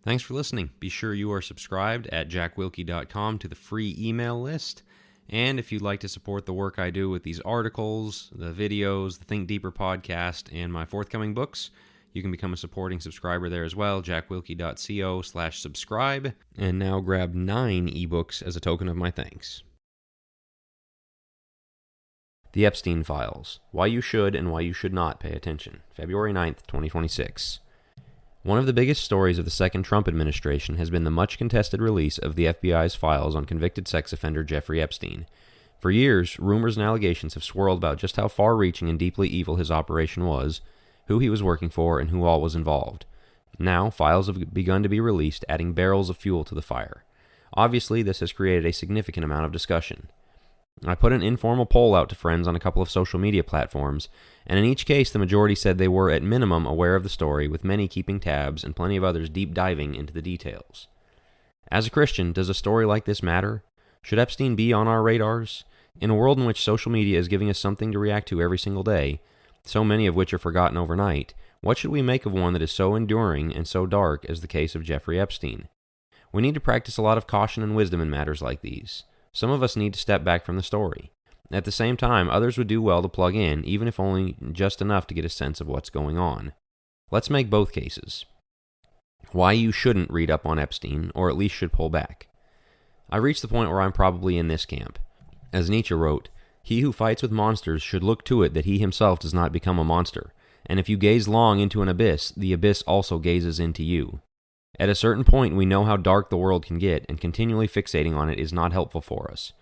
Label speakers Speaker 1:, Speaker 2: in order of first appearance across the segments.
Speaker 1: Thanks for listening. Be sure you are subscribed at jackwilkie.com to the free email list. And if you'd like to support the work I do with these articles, the videos, the Think Deeper podcast, and my forthcoming books, you can become a supporting subscriber there as well, jackwilkie.co/subscribe. And now grab 9 ebooks as a token of my thanks. The Epstein Files, Why You Should and Why You Should Not Pay Attention, February 9th, 2026. One of the biggest stories of the second Trump administration has been the much-contested release of the FBI's files on convicted sex offender Jeffrey Epstein. For years, rumors and allegations have swirled about just how far-reaching and deeply evil his operation was, who he was working for, and who all was involved. Now, files have begun to be released, adding barrels of fuel to the fire. Obviously, this has created a significant amount of discussion. I put an informal poll out to friends on a couple of social media platforms, and in each case the majority said they were at minimum aware of the story, with many keeping tabs and plenty of others deep diving into the details. As a Christian, does a story like this matter? Should Epstein be on our radars? In a world in which social media is giving us something to react to every single day, so many of which are forgotten overnight, what should we make of one that is so enduring and so dark as the case of Jeffrey Epstein? We need to practice a lot of caution and wisdom in matters like these. Some of us need to step back from the story. At the same time, others would do well to plug in, even if only just enough to get a sense of what's going on. Let's make both cases. Why you shouldn't read up on Epstein, or at least should pull back. I reached the point where I'm probably in this camp. As Nietzsche wrote, "He who fights with monsters should look to it that he himself does not become a monster, and if you gaze long into an abyss, the abyss also gazes into you." At a certain point, we know how dark the world can get, and continually fixating on it is not helpful for us.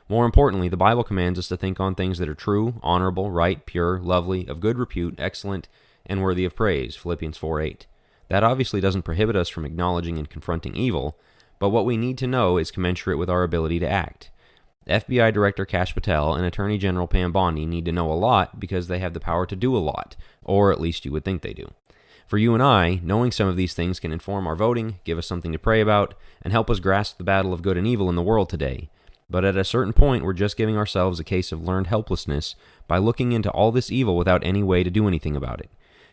Speaker 1: More importantly, the Bible commands us to think on things that are true, honorable, right, pure, lovely, of good repute, excellent, and worthy of praise, Philippians 4:8. That obviously doesn't prohibit us from acknowledging and confronting evil, but what we need to know is commensurate with our ability to act. FBI Director Kash Patel and Attorney General Pam Bondi need to know a lot because they have the power to do a lot, or at least you would think they do. For you and I, knowing some of these things can inform our voting, give us something to pray about, and help us grasp the battle of good and evil in the world today. But at a certain point, we're just giving ourselves a case of learned helplessness by looking into all this evil without any way to do anything about it.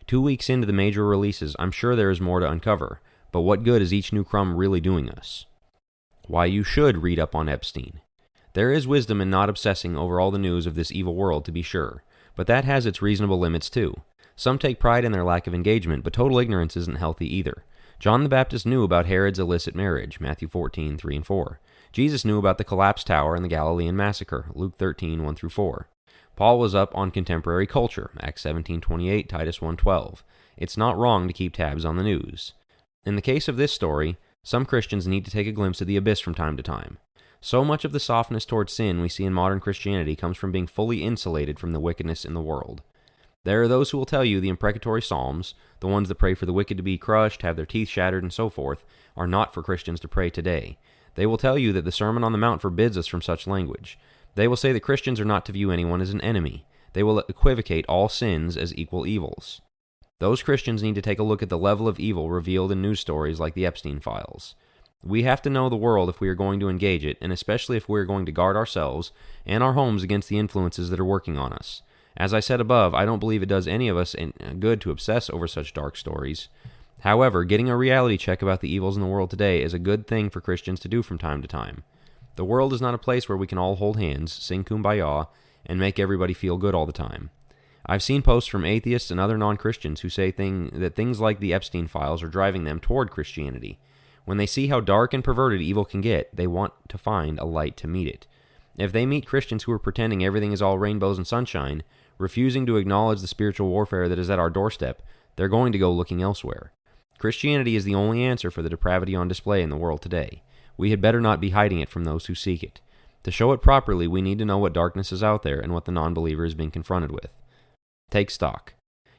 Speaker 1: 2 weeks into the major releases, I'm sure there is more to uncover, but what good is each new crumb really doing us? Why you should read up on Epstein. There is wisdom in not obsessing over all the news of this evil world, to be sure, but that has its reasonable limits too. Some take pride in their lack of engagement, but total ignorance isn't healthy either. John the Baptist knew about Herod's illicit marriage, Matthew 14:3 and 4. Jesus knew about the collapsed tower and the Galilean massacre, Luke 13:1 through 4. Paul was up on contemporary culture, Acts 17:28, Titus 1:12. It's not wrong to keep tabs on the news. In the case of this story, some Christians need to take a glimpse of the abyss from time to time. So much of the softness towards sin we see in modern Christianity comes from being fully insulated from the wickedness in the world. There are those who will tell you the imprecatory psalms, the ones that pray for the wicked to be crushed, have their teeth shattered, and so forth, are not for Christians to pray today. They will tell you that the Sermon on the Mount forbids us from such language. They will say that Christians are not to view anyone as an enemy. They will equivocate all sins as equal evils. Those Christians need to take a look at the level of evil revealed in news stories like the Epstein Files. We have to know the world if we are going to engage it, and especially if we are going to guard ourselves and our homes against the influences that are working on us. As I said above, I don't believe it does any of us good to obsess over such dark stories. However, getting a reality check about the evils in the world today is a good thing for Christians to do from time to time. The world is not a place where we can all hold hands, sing kumbaya, and make everybody feel good all the time. I've seen posts from atheists and other non-Christians who say that things like the Epstein Files are driving them toward Christianity. When they see how dark and perverted evil can get, they want to find a light to meet it. If they meet Christians who are pretending everything is all rainbows and sunshine, refusing to acknowledge the spiritual warfare that is at our doorstep, they're going to go looking elsewhere. Christianity is the only answer for the depravity on display in the world today. We had better not be hiding it from those who seek it. To show it properly, we need to know what darkness is out there and what the non-believer is being confronted with. Take stock.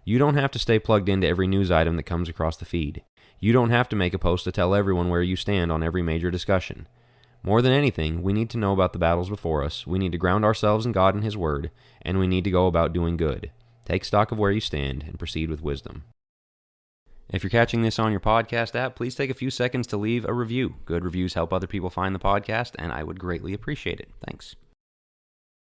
Speaker 1: You don't have to stay plugged into every news item that comes across the feed. You don't have to make a post to tell everyone where you stand on every major discussion. More than anything, we need to know about the battles before us, we need to ground ourselves in God and His Word, and we need to go about doing good. Take stock of where you stand and proceed with wisdom. If you're catching this on your podcast app, please take a few seconds to leave a review. Good reviews help other people find the podcast, and I would greatly appreciate it. Thanks.